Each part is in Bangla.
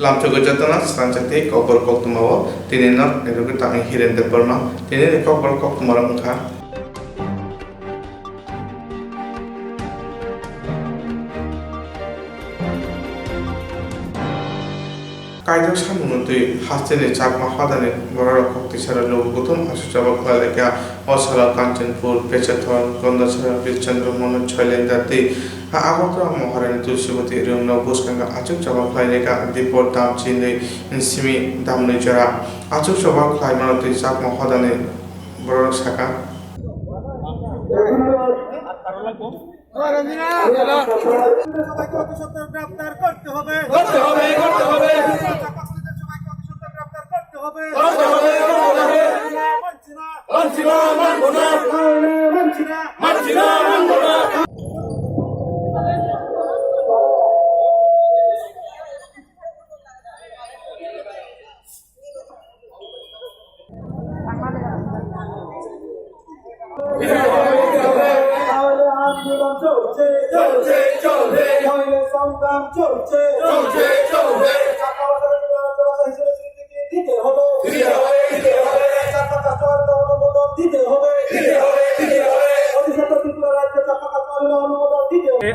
lamchogo jatana sanjati kokor koktumawo tinino nedugu tangi hirende porno tinino kokor koktumara mungka kaidok samunutui hasteni chakma hadani borok koktisara logutum asujaba khaleka osala kanchanpur pechathon gondasara pilchandra mono choilendati Agartala মহারানী তুলসীবতী রুমনা বুসকাঙ্গা আচুক জবা খাইলেকা দীপর দাম চিনে সিমি দামনি জরা আচুক জবা খাইমানতি চাক মহাদানে বড় শাখা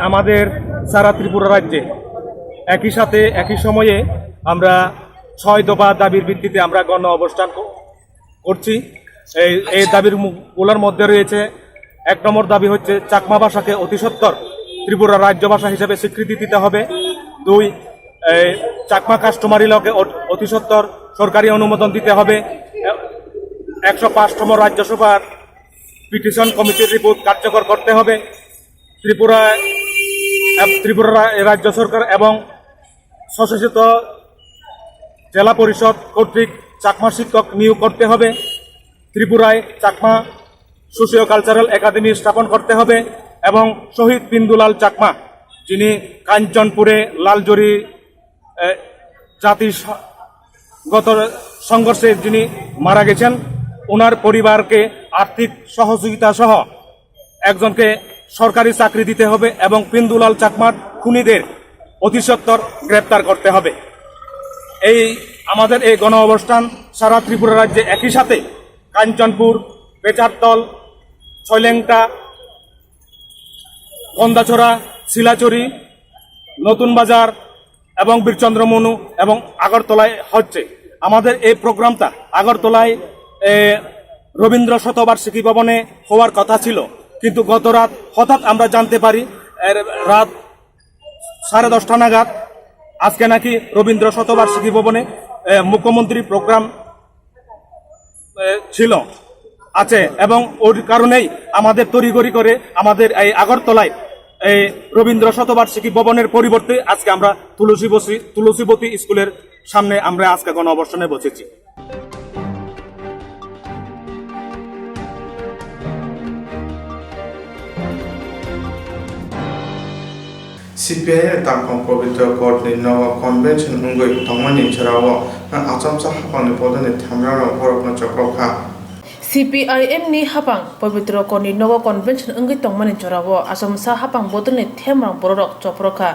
আমাদের সারা ত্রিপুরা রাজ্যে একই সাথে একই সময়ে আমরা 6 দফা দাবির ভিত্তিতে আমরা গণ অবস্থান করছি। এই দাবিগুলোর মধ্যে রয়েছে 1 নম্বর দাবি হচ্ছে চাকমা ভাষাকে অতি সত্বর ত্রিপুরা রাজ্য ভাষা হিসেবে স্বীকৃতি দিতে হবে। 2 চাকমা কাস্টমারি লকে অতি সত্বর সরকারি অনুমোদন দিতে হবে। 105তম রাজ্যসভার পিটিশন কমিটির রিপোর্ট কার্যকর করতে হবে। ত্রিপুরা রাজ্য সরকার এবং স্বশাসিত জেলা পরিষদ কর্তৃক চাকমা শিক্ষক নিয়োগ করতে হবে। ত্রিপুরায় চাকমা সোশিও কালচারাল একাডেমি স্থাপন করতে হবে এবং শহীদ পিন্দুলাল চাকমা যিনি কাঞ্চনপুরে লালজরি জাতিগত সংঘর্ষে যিনি মারা গেছেন ওনার পরিবারকে আর্থিক সহযোগিতা সহ একজনকে সরকারি চাকরি দিতে হবে এবং পিন্দুলাল চাকমার খুনিদের অতি সত্বর গ্রেপ্তার করতে হবে। আমাদের এই গণ অবস্থান সারা ত্রিপুরা রাজ্যে একই সাথে কাঞ্চনপুর, বেচারতল, ছয়লেংটা, গন্দাছড়া, শিলাচড়ি, নতুন বাজার এবং বীরচন্দ্রমনু এবং আগরতলায় হচ্ছে। আমাদের এই প্রোগ্রামটা আগরতলায় রবীন্দ্র শতবার্ষিকী ভবনে হওয়ার কথা ছিল, কিন্তু গত রাত হঠাৎ আমরা জানতে পারি রাত 10:30 নাগাদ আজকে নাকি রবীন্দ্র শতবার্ষিকী ভবনে মুখ্যমন্ত্রী প্রোগ্রাম ছিল আছে এবং ওর কারণেই আমাদের তড়িঘড়ি করে আমাদের এই আগরতলায় এই রবীন্দ্র শতবার্ষিকী ভবনের পরিবর্তে আজকে আমরা তুলসীবতী স্কুলের সামনে আমরা আজকে গণ অবস্থানে বসেছি। CPI tamkam pavitra court ni nawa convention ungoi tamani charawo achamsa hapani podani thamraro borokna chokroka CPIM ni hapang pavitra court ni nawa convention ungoi tamani charawo achamsa hapang bodani thamrang borok chokroka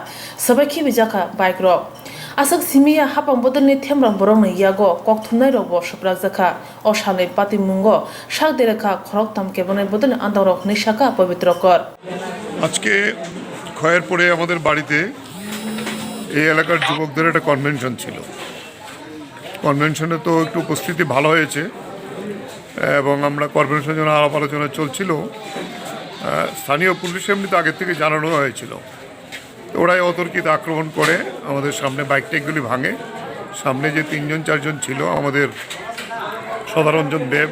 sabaki bijaka bike rok asak simia hapang bodani thamrang borok ni yago kokthumnai robo shoprakjaka oshalai pati mungo shakdereka khorok tamke bonai bodani andorok ni shaka pavitra court আজকে ক্ষয়ের পরে আমাদের বাড়িতে এই এলাকার যুবকদের একটা কনভেনশন ছিল। কনভেনশনে তো একটু উপস্থিতি ভালো হয়েছে এবং আমরা কনভেনশনের জন্য আলাপ আলোচনা চলছিল। স্থানীয় পুলিশ এমনিতে আগের থেকে জানানো হয়েছিল, তো ওরাই অতর্কিত আক্রমণ করে আমাদের সামনে বাইক টেকগুলি ভাঙে। সামনে যে 3-4জন ছিল আমাদের সদারঞ্জন দেব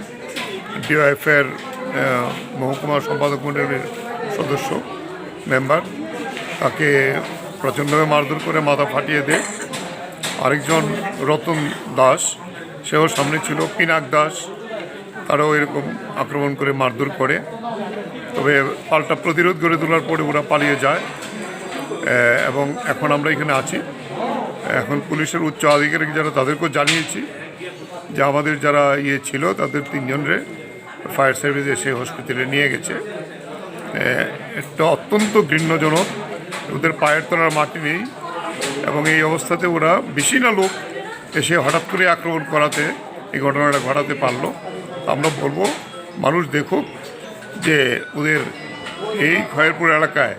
ডিওএফের মহকুমা সম্পাদক মণ্ডলের সদস্য মেম্বার, তাকে প্রচণ্ডভাবে মারধর করে মাথা ফাটিয়ে দেয়। আরেকজন রতন দাস সেও সামনে ছিল, পিনাক দাস তারাও এরকম আক্রমণ করে মারধর করে। তবে পাল্টা প্রতিরোধ গড়ে তোলার পরে ওরা পালিয়ে যায় এবং এখন আমরা এখানে আছি। এখন পুলিশের উচ্চ আধিকারিক যারা তাদেরকেও জানিয়েছি যে আমাদের যারা ছিল তাদের 3 জনরে ফায়ার সার্ভিস এসে হসপিটালে নিয়ে গেছে। একটা অত্যন্ত ঘৃণ্যজনক, ওদের পায়ের তলার মাটি নেই, এবং এই অবস্থাতে ওরা বেশি না লোক এসে হঠাৎ করে আক্রমণ করাতে এই ঘটনাটা ঘটাতে পারলো। আমরা বলবো মানুষ দেখুক যে ওদের এই খয়েরপুর এলাকায়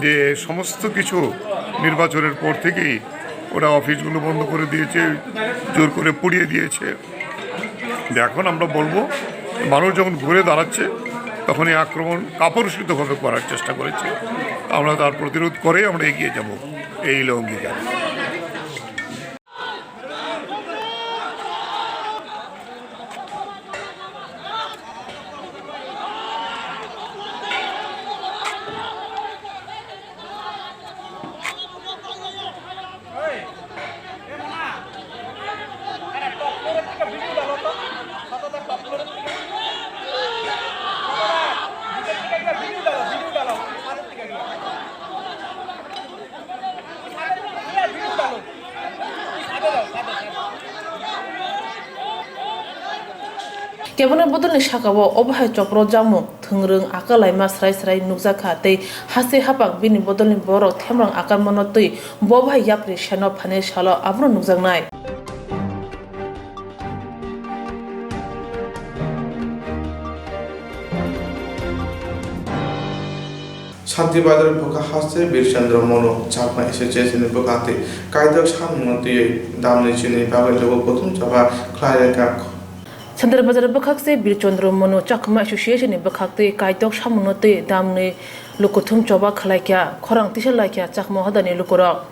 যে সমস্ত কিছু নির্বাচনের পর থেকেই ওরা অফিসগুলো বন্ধ করে দিয়েছে, জোর করে পুড়িয়ে দিয়েছে। এখন আমরা বলবো মানুষ যখন ঘুরে দাঁড়াচ্ছে তখন এই আক্রমণ কাপুরুষিতভাবে করার চেষ্টা করেছে, আমরা তার প্রতিরোধ করে আমরা এগিয়ে যাব, এই হলো অঙ্গীকার। Kevin Bodoni Shakawa, Obaha Chopro Jamu, Tungrung, Akalai Masrai Srai Nuzaka, they Hase Hapak, Bini Bodolin Boro, Temrang Akamonotui, Boba Yapri, Shano Pane Shala, Avro Nuzangai. শান্তিবাজারের বোকা হাসছে বীরচন্দ্র মনো চাপমা এসে চেয়েছেন বোকাতে কায়দাক সামনতি দামনি চিনি বাগল লোক প্রথম চাপা ক্লায়কা Chandrabazar Bakakse, Birchondro Mono, Chakma Association in Bakakte, Kaitok Shamunote, Damne, Lukotum Choba Kalakia, Korang Tishalakia, Chakmohadani Lukora.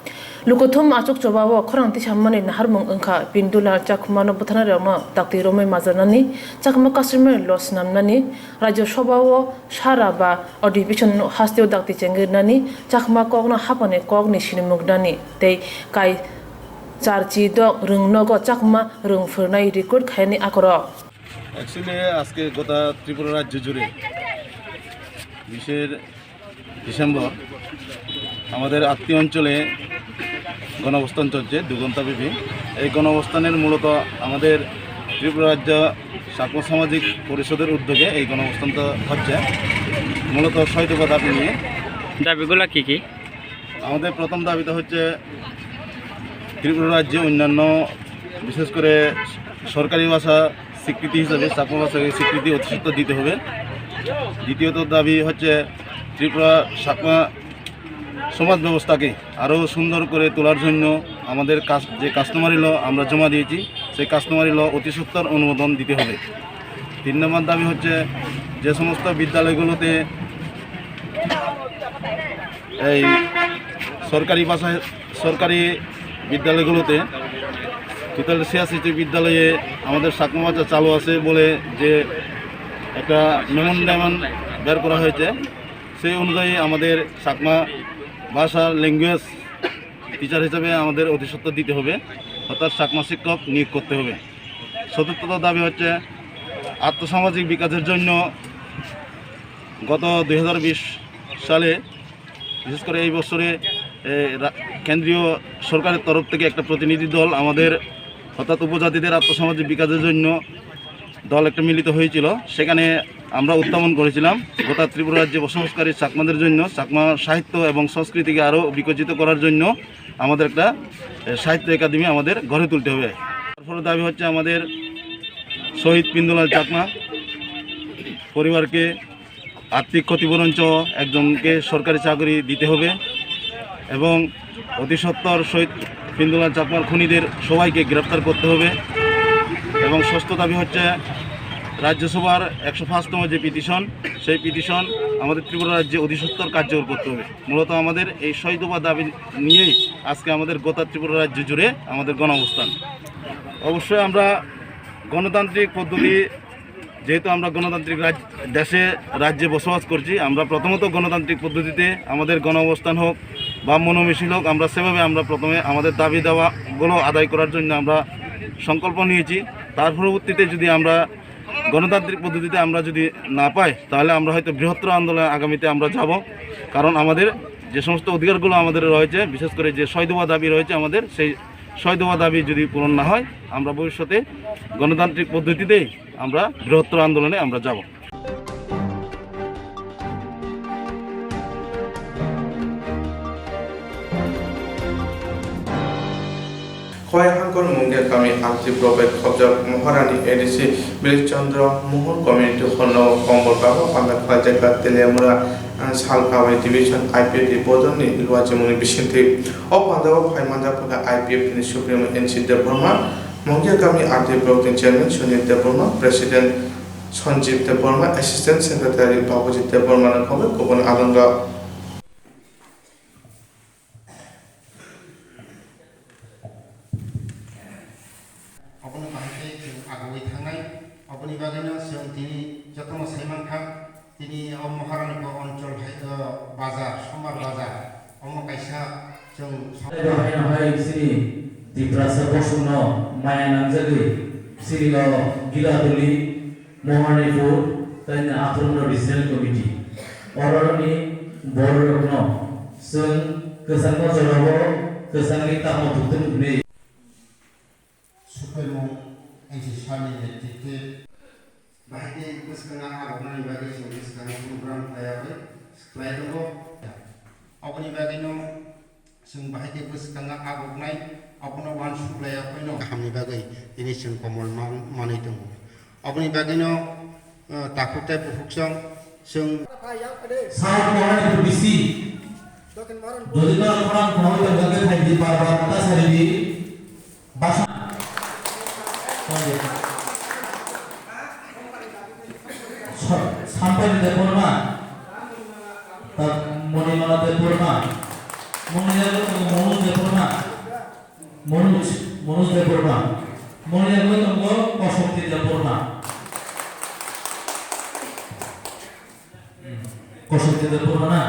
Lukotum Achok Choba, Korang Tishaman in Harmon Unka, Pindula, Chakmano Botanarama, Dr. Rome Mazanani, Chakma customer Los Namnani, Rajo Shobawo, Sharaba, or Division Hastio Dr. Chenganani, Chakma Kogna Hapane, Cognition Mugdani, they Kai. চারচি দক রং নগ চাকমা রং ফরনাই রেকর্ড খায়নি আকর অ্যাকচুয়ালি আজকে গোটা ত্রিপুরা রাজ্য জুড়ে 20 ডিসেম্বর আমাদের আত্মীয় অঞ্চলে গণঅবস্থান চলছে 2 ঘণ্টাব্যাপী। এই গণঅবস্থানের মূলত আমাদের ত্রিপুরা রাজ্য সাকমা সামাজিক পরিষদের উদ্যোগে এই গণঅবস্থানটা হচ্ছে মূলত 6 দফা দাবি নিয়ে। দাবিগুলো কি কি? আমাদের প্রথম দাবিটা হচ্ছে ত্রিপুরা রাজ্যে অন্যান্য বিশেষ করে সরকারি ভাষা স্বীকৃতি হিসাবে চাকমা ভাষাকে স্বীকৃতি অতিসত্ত্ব দিতে হবে। দ্বিতীয়ত দাবি হচ্ছে ত্রিপুরা চাকমা সমাজ ব্যবস্থাকে আরও সুন্দর করে তোলার জন্য আমাদের যে কাস্টমারি ল আমরা জমা দিয়েছি সেই কাস্টমারি ল অতিসত্ত্বর অনুমোদন দিতে হবে। 3 নম্বর দাবি হচ্ছে যে সমস্ত বিদ্যালয়গুলোতে এই সরকারি ভাষায় সরকারি বিদ্যালয়গুলোতে টোটাল 86টি বিদ্যালয়ে আমাদের চাকমা ভাষা চালু আছে বলে যে একটা মেমোরেন্ডাম বের করা হয়েছে, সেই অনুযায়ী আমাদের চাকমা ভাষা ল্যাঙ্গুয়েজ টিচার হিসেবে আমাদের অতিসত্ত্ব দিতে হবে, অর্থাৎ চাকমা শিক্ষক নিয়োগ করতে হবে। চতুর্থ দাবি হচ্ছে আর্থসামাজিক বিকাশের জন্য গত 2020 সালে বিশেষ করে এই বছরে কেন্দ্রীয় সরকারের তরফ থেকে একটা প্রতিনিধি দল আমাদের অর্থাৎ উপজাতিদের আর্থসামাজিক বিকাশের জন্য দল একটা মিলিত হয়েছিল। সেখানে আমরা উত্থাপন করেছিলাম গোটা ত্রিপুরা রাজ্যে বসবাসকারী চাকমাদের জন্য চাকমা সাহিত্য এবং সংস্কৃতিকে আরও বিকশিত করার জন্য আমাদের একটা সাহিত্য একাডেমি আমাদের গড়ে তুলতে হবে। তারপরে দাবি হচ্ছে আমাদের শহীদ পিন্দুলাল চাকমা পরিবারকে আর্থিক ক্ষতিপূরণ সহ একজনকে সরকারি চাকরি দিতে হবে এবং অতিসত্বর শহীদ পিন্দুলাল চাকমার খুনিদের সবাইকে গ্রেপ্তার করতে হবে। এবং ষষ্ঠ দাবি হচ্ছে রাজ্যসভার 105তম যে পিটিশন সেই পিটিশন আমাদের ত্রিপুরা রাজ্যে অতিসত্বর কার্যকর করতে হবে। মূলত আমাদের এই 6 দফা দাবি নিয়েই আজকে আমাদের গোটা ত্রিপুরা রাজ্য জুড়ে আমাদের গণঅবস্থান। অবশ্যই আমরা গণতান্ত্রিক পদ্ধতি, যেহেতু আমরা গণতান্ত্রিক দেশে রাজ্যে বসবাস করছি, আমরা প্রথমত গণতান্ত্রিক পদ্ধতিতে আমাদের গণঅবস্থান হোক বা মনোমিছিল হোক, আমরা সেভাবে আমরা প্রথমে আমাদের দাবি দাওয়াগুলো আদায় করার জন্য আমরা সংকল্প নিয়েছি। তার পরবর্তীতে যদি আমরা গণতান্ত্রিক পদ্ধতিতে আমরা যদি না পাই তাহলে আমরা হয়তো বৃহত্তর আন্দোলন আগামীতে আমরা যাব। কারণ আমাদের যে সমস্ত অধিকারগুলো আমাদের রয়েছে, বিশেষ করে যে 6 দফা দাবি রয়েছে আমাদের, সেই 6 দফা দাবি যদি পূরণ না হয় আমরা ভবিষ্যতে গণতান্ত্রিক পদ্ধতিতেই আমরা বৃহত্তর আন্দোলনে আমরা যাব। খয় হাঙ্কর মঙ্গিয়া গামী আন্ত্রি প্রবেদ খবজক মহারানী এডিসি বিলিচন্দ্র মোহন কমিউনিটি হল কম্বর বাবা পান্ডা খাজাকা তেলিয়ামুরা সালকাওয়াই ডিভিশন আইপিএফ বদলনি লুয়াজিমুনি বিশিন্তি ও পান্ডাও ফাইমান্দা ফাগা আইপিএফ नि সুপ্রিম এনসি দেববর্মা মঙ্গিয়া গামী আন্ত্রি block chairman Sunil Debbarma president Sanjib Debbarma assistant secretary Babujit দেববর্মার খবর গোপন আলঙ্গা अपने बाहाय जों आगुयै थांनाय अपनी बागैनो जों दिनै जतन सायमानखा दिनै महारानीखौ अञ्चल बाजार समबार बाजार कायसा जों हाय श्री दिप्रासा बसुनो माया नामजागै श्री गिलादुली महारानीपुर तैन आक्रमण रिजनल कमिटी अरनि बरनो जों गोसान बजाराव गोसाननि तामो दुतुन नै सुप्रीमो एनसी सानि नेतृत्वे बाहाय गोसोखांना आगरनायनि बागै जों गोसोखांनाय प्रग्राम लायदोंबो अपनी बागैनो जों बाहाय गोसोखांना आगरनाय अपना वान सुप्लायाखैनो गाहामनि बागै दिनै जों कमल मानै दङ अपनी बागैनो ताकुते बुहुकजों जों साउथ महारानीपुर डिसि दजिना खरां खहाय बागै थाइदि बारबार तासारिनि बासा sampai di Deporma, tak Monimala Deporma, Monus Deporma, Monus Deporma, Monimala tunggu kosong di Deporma, kosong di Deporma na,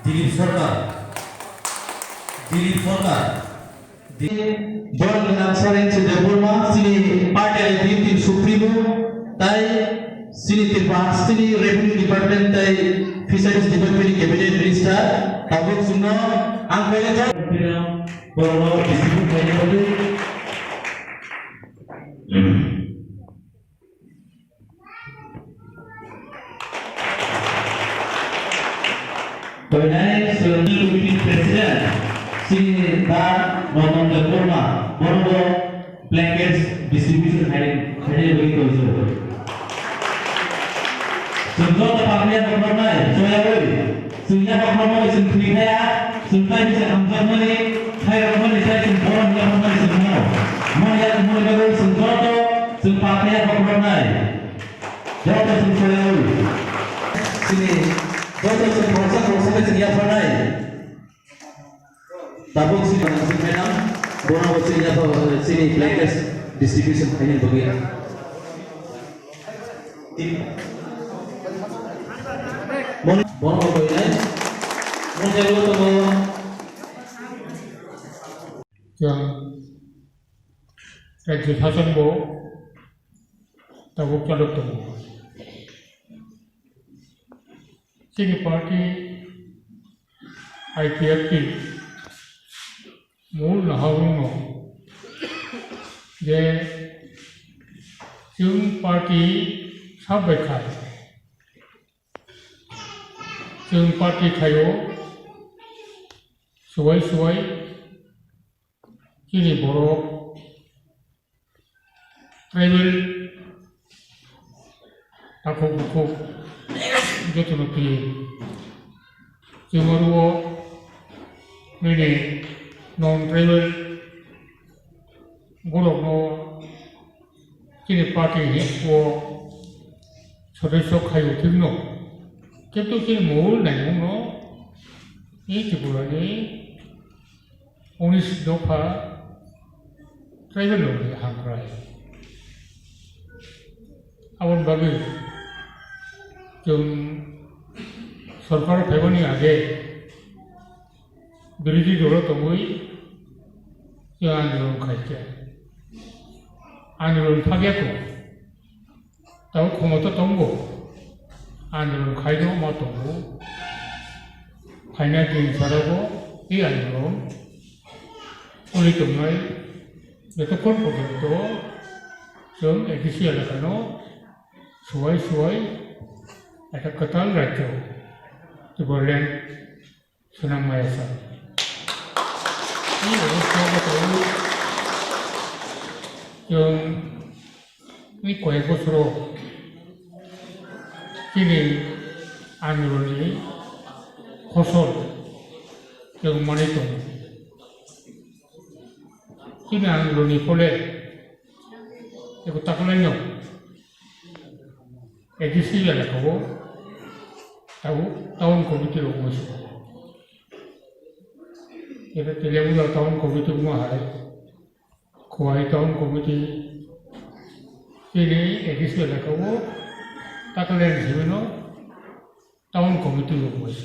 Dilip Sarkar, John Naksaren si Deporma, sini partai Dilip Supremo, tai sini Tirpahas sini Revenue Department tai Fisheries Department Cabinet Minister tabuk suno angkanya jauh bahwa disebut banyak lagi Toinai Selangor Committee President sini Dar Nomor Deporma Borgo blankets distribution hari bagi tu. Sunjol terpaksa berkorban, soalnya boleh. Sunjol berkorban isin kriya, sunjol bisa ambil ni, saya berkorban saya isin borong dia berkorban isin mau. Mau yang mau berkorban sunjol tu, sunjol berkorban. Jauh tu sunjol boleh. Sini, jauh tu sunjol isin ya berkorban. Tabung sini masih menang, borong sini blankets distribution ini bagian. Bono boyne monjalo to जों राज्य शासनखौ दाबुक चालक दङ जोंनि पार्टी आईपीएफनि मूल नाहावनो जे जों पार्टी साबायखा जों पार्टी थायो सवाय जोंनि बर' ट्राइबेल आखुफोरखौ जोथोन होयो जोङो नैबे नन ट्राइबेल बर'नो जोंनि पार्टी सदस्य खायो थिगनो किंतु जों मूल नायनो ये त्रिपुरानि 19 दफा ट्राइबेल लोगों हांक्राय आवन बागै जों सरकार फैबानि आगे बिरोधी दल दङै जों आन्दोलन खायखे आन्दोलन फागेखौ दाउ खमता दंगौ आन्दोलन खायनो मा दंगौ फाइना दिन सारावबो बे आन्दोलन सोलिदोंनाय बेखौन पर्यन्त जों एडिसि एलेकानो सवाय একটা কাতাল রাজ্য ত্রিপুরাল্যান্ড সুনাম মায়াসা ব্যবস্থাগত yung কয়েক বছর তিনি আন্দোলনে ফসল yung manitong তিনি আন্দোলনে ফলে yung takulan nyo edisi এলাকাও টাউন কমিটির অংশ এটা তেলেগুলা টাউন কমিটি মহায় Khowai town committee ini edisi এলাকাও takulan হিসেবে টাউন কমিটির অংশ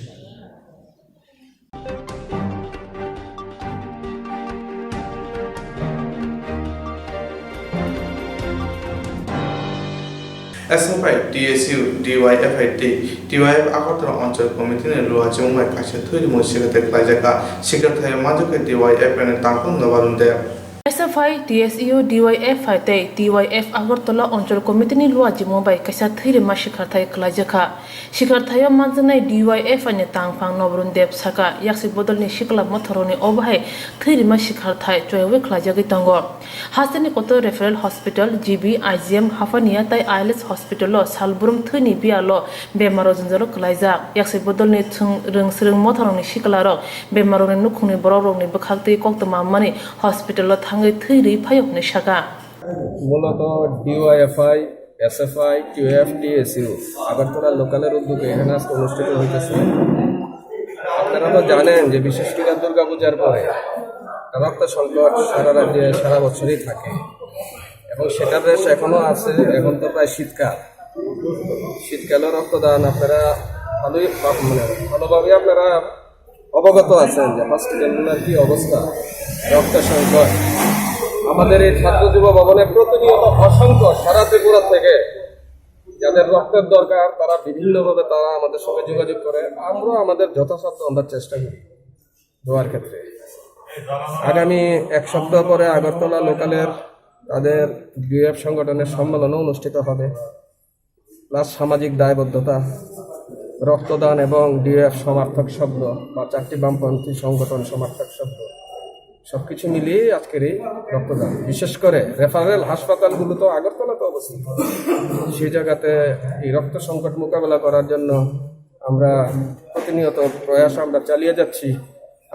SFI, DSU, DYFIT, DYF Agartala অঞ্চল কমিটির লোয়া জমুমাই কাছে তৈরি মসজিদে ক্লাইজাকা সেক্রেটারি মাজকে DYF এর তাঙ্কন নবারুন দেয় SFI, DSU, DYF হাইতে DYF আগরতলা অঞ্চল কমিটিনি লুয়াজি মুম্বাই কাইসা থৈরে মা শিখারথাই ক্লাইজাখা শিখারথায় মানজানাই DYF আনে তাংফাং নবরুন দেব সাকা ইয়াকসি বদলনি শিকলা মথরনি অবহাই থৈরে মা শিখারথাই জয়ওয়ে ক্লাইজাগি তঙ্গ হাসেনি কত রেফারেল হসপিটাল জিবি IGM হাফানিয়া তাই আইএলএস হসপিটাল সালবুরুম থৈনি বিয়ালো বেমারো জঞ্জালো ক্লাইজা ইয়াকসি বদলনি রং মথরনি শিকলারক বেমারনি নুখুনি বড়রংনি বখাকতি কক্তমা মানি হসপিটাল থাঙ্গै थैरि फायकनि सागा মূলত DYFI, SFI, TUF, TSU Agartala লোকালের উদ্যোগে এখানে আজকে অনুষ্ঠিত হইতেছে। আপনারা তো জানেন যে বিশেষ করে দুর্গাপূজার পরে রক্ত সংকট সারা রাজ্যে সারা বছরই থাকে এবং সেটার রেশ এখনো আছে। এখন তো প্রায় শীতকালে রক্তদান আপনারা ভালোভাবে আপনারা অবগত আছেন যে হসপিটালগুলোর কি অবস্থা, রক্ত সংকট। আমাদের এই ছাত্র যুব ভবনে প্রতিনিয়ত অসংখ্য সারা ত্রিপুরা থেকে যাদের রক্তের দরকার তারা বিভিন্নভাবে তারা আমাদের সঙ্গে যোগাযোগ করে। আমরা আমাদের যথাসাধ্য আমরা চেষ্টা করি দেওয়ার ক্ষেত্রে। আগামী এক সপ্তাহ পরে আগরতলা লোকালের তাদের DYF সংগঠনের সম্মেলনও অনুষ্ঠিত হবে। প্লাস সামাজিক দায়বদ্ধতা, রক্তদান এবং DYF সমর্থক শব্দ বা 4টি বামপন্থী সংগঠন সমর্থক শব্দ সবকিছু মিলিয়ে আজকের এই রক্তদান। বিশেষ করে রেফারেল হাসপাতালগুলো তো আগরতলাতে অবস্থিত, সেই জায়গাতে এই রক্ত সংকট মোকাবেলা করার জন্য আমরা প্রতিনিয়ত প্রয়াস আমরা চালিয়ে যাচ্ছি।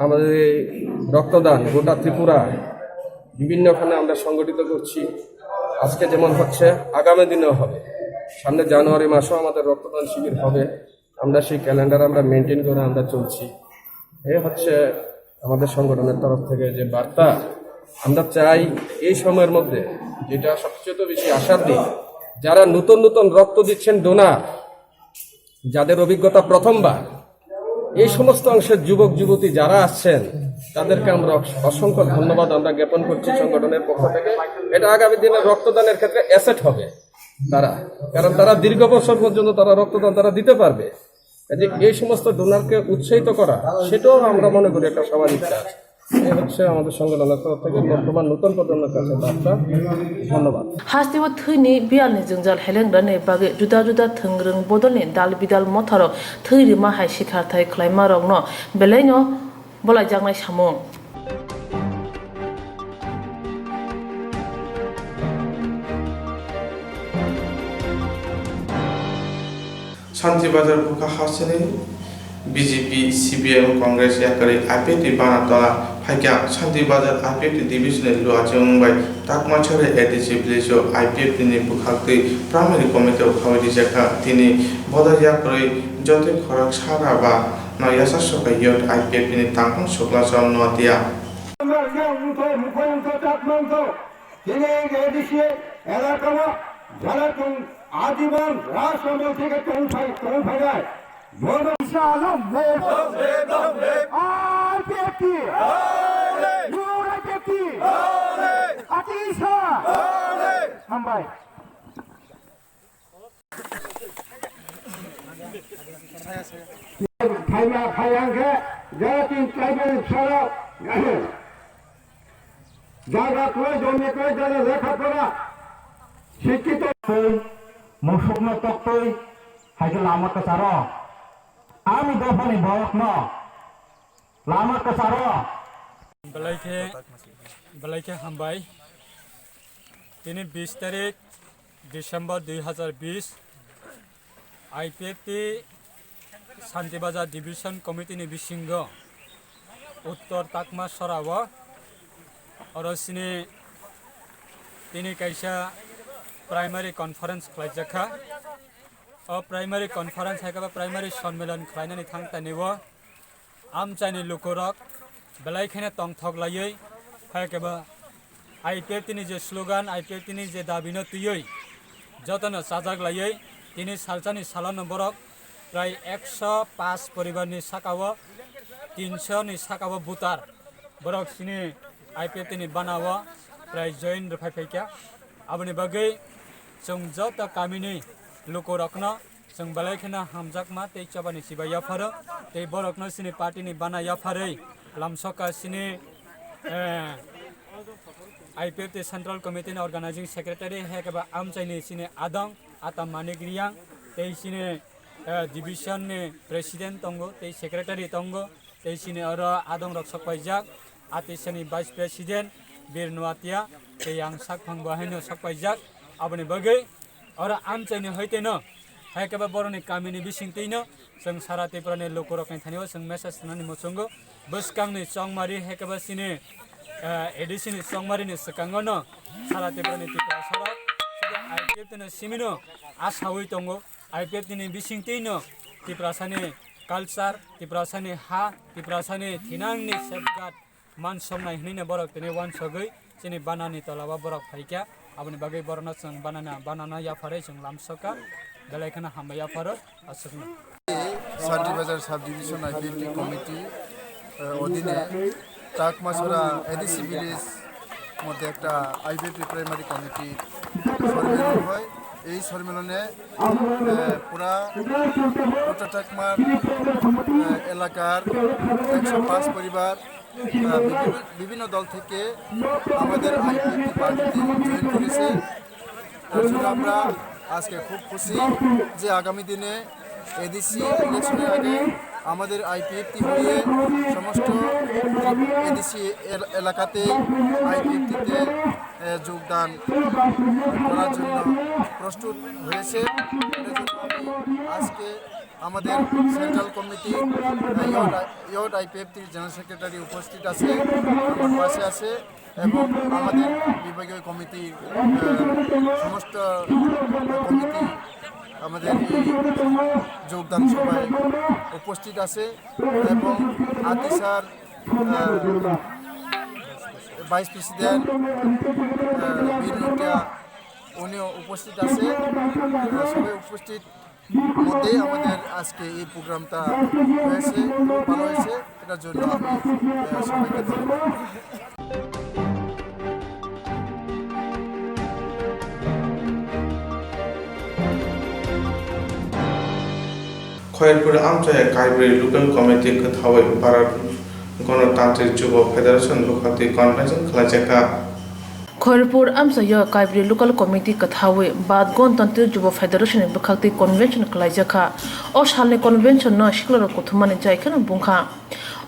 আমাদের এই রক্তদান গোটা ত্রিপুরা বিভিন্নখানে আমরা সংগঠিত করছি। আজকে যেমন হচ্ছে আগামী দিনেও হবে, সামনে জানুয়ারি মাসেও আমাদের রক্তদান শিবির হবে। আমরা সেই ক্যালেন্ডার আমরা মেনটেন করে আমরা চলছি। এ হচ্ছে আমাদের সংগঠনের তরফ থেকে যে বার্তা। আমরা চাই এই সময়ের মধ্যে যেটা সবচেয়ে বেশি আশার দিক, যারা নতুন নতুন রক্ত দিচ্ছেন ডোনার, যাদের অভিজ্ঞতা প্রথমবার, এই সমস্ত অংশের যুবক যুবতী যারা আসছেন তাদেরকে আমরা অসংখ্য ধন্যবাদ আমরা জ্ঞাপন করছি সংগঠনের পক্ষ থেকে। এটা আগামী দিনে রক্তদানের ক্ষেত্রে অ্যাসেট হবে তারা, কারণ তারা দীর্ঘ বছর পর্যন্ত তারা রক্তদান তারা দিতে পারবে। যে এই সমস্ত ডোনারকে উৎসাহিত করা, সেটাও আমরা মনে করি একটা সামাজিক কাজ। এই হচ্ছে আমাদের সংগঠনের তরফ থেকে বর্তমান নতুন প্রজন্মের কাছে বার্তা। ধন্যবাদ। হাস্তিব থৈনি বিয়ালনি জঞ্জাল হেলেंग्रानि बागै जुदा जुदा थोंग्रों बदलनि दाल बिदाल मथारो थैरि माहाय सिखारथाय ख्लाइमारंनो बेलायनो बलायजांनाय सामुं শান্তিবাজার বুকা হাসেনি বিজেপি সিপিএম কংগ্রেস একরে আইপিএফটি বানাতলা ফাইকা শান্তিবাজার আইপিএফটি ডিভিশনের লুয়াজে মুম্বাই তাকমাছরে এডিসি ভিলেজও আইপিএফটি বুখাতে প্রাইমারি কমিটিও খাওয়াই জায়গা তিনি বদারিয়া করে যত খরক সারা বা নয়াসা সকাই ইয়ট আইপিএফটি তাঙ্কন শুক্লা চল নদিয়া आजीवन राष्ट्र থেকে কোন ফায়দায় বড় শালম আরপিএফটি ইউরাইটেডটি আতিশা হামবাই খাইমা খায়াঙ্গে জাতিন ট্রাইবেল ছাড়া জায়গা করে জমি করে যারা লেখাপড়া শিক্ষিত Musukna toktoy haja lama kesaro. Ami dofani bawak no. Lama kesaro. बेलाइखे हामबाय दिनै 20 तारिख डिसेम्बर 2020 आईपीएफटी शान्तिबाजार डिविजन कमिटिनि बिसिंग उत्तर ताकमा सराव अरसिनि दिनै कायसा प्राइमारी कन्फरेन्स खालायजाखा प्राइमारी कन्फरेन्स हायकाबा प्राइमारी सम्मेलन खालायनानै थांतानिबो आमचाइनि लुकुरक बेलाइखेने तंथगलायै हायकाबा आईपीएफटीनि जे स्लोगान आईपीएफटीनि जे दाबिनो तुयै जतन साजागलायै दिनै सालचानि सालान बरक प्राय 105 परिवारनि साकाव 300 नि साकाव बुतार बरक सिनि आईपीएफटीनि बानाव प्राय जइन रफायफैका आबनि बागै जों जत कामिनि लुकुरकनो जों बेलाइखेना हामजाकमा तै चबानि सिबा याफार तै बरकनो सिनि पार्टीनि बाना याफारै लामसका सिनि IPFT central committee organizing secretary हेकबा आमचाइनि सिनि आदं आता मानिग्रियां तै सिनि डिविजन नि प्रेसिडेंट तंगो तै सेक्रेटरी तंगो तै सिनि अर आदं रक्षक पाइजाक आतिसनि वाइस प्रेसिडेंट बीर नुआतिया तै आं साकफां बाहायनो सकपाइजाक आबनि बगै अर आमचाइनि हैतेनो हायकाबा बरनि कामिनि बिसिंतैनो जों सारा त्रिपुरानि लुकुरकनि थानियाव जों मेसेज होनानै मसंगो बसकांनि चंमारि हायकाबा सिनि एडिसिनि चंमारिनि सकांगनो सारा त्रिपुरानि त्रिपुरा सरक सिदा आईपीएफटीनि सिमिनो आसावै दंगो आईपीएफटीनि बिसिंतैनो त्रिपुरासानि कालचार त्रिपुरासानि हा त्रिपुरासानि थिनांनि सेफगार्ड मान समनाय हनैनो बरक दिनै वानसगै जोंनि बानानि तलाबा बरक फाइका आबनि बागै बरना जों बानाना याफारै जों लामसका बेलाइखेना हामबाय याफार आसुकनो Shantibazar sub division IPFT committee अधीने टाकमासरा एडिसी विलेज मध्य एक आईपीएफटी प्राइमारी कमिटी सम्मेलन है এই সম্মেলনে পুরা উত্তর টাকমার এলাকার 105 পরিবার বিভিন্ন দল থেকে আমাদের আইপিএফটি পার্টিতে জয়েন করেছে। তার জন্য আমরা আজকে খুব খুশি যে আগামী দিনে এডিসি ইলেকশনের আগে আমাদের আইপিএফটি হয়ে সমস্ত এডিসি এলাকাতে আইপিএফটিতে যোগদান করার জন্য প্রস্তুত হয়েছে। আজকে আমাদের সেন্ট্রাল কমিটি ইয়ট আইপিএফটির জেনারেল সেক্রেটারি উপস্থিত আছে, আমার পাশে আছে এবং আমাদের বিভাগীয় কমিটি সমস্ত কমিটি আমাদের এই যোগদান সভায় উপস্থিত আছে এবং আতিসার ভাইস প্রেসিডেন্ট বিনুটা উনিও উপস্থিত আছে। সবাই উপস্থিত মধ্যে আমাদের আজকে এই প্রোগ্রামটা হয়েছে, ভালো হয়েছে, এটার জন্য আমি সবাইকে ধন্যবাদ। खयरपुर आमचाया कायबरी लोकल कमिटी कथावै भारत गणतांत्रिक युवा फेडरेशन लुखाती कन्वेंशन खलाजाका खयरपुर आमचाया कायबरी लोकल कमिटी कथावै बाद गणतांत्रिक युवा फेडरेशन बखाती कन्वेंशन खलाजाका ओ सालनि कन्वेंशन न शिखलर कुथुमानि जायखन बुंखा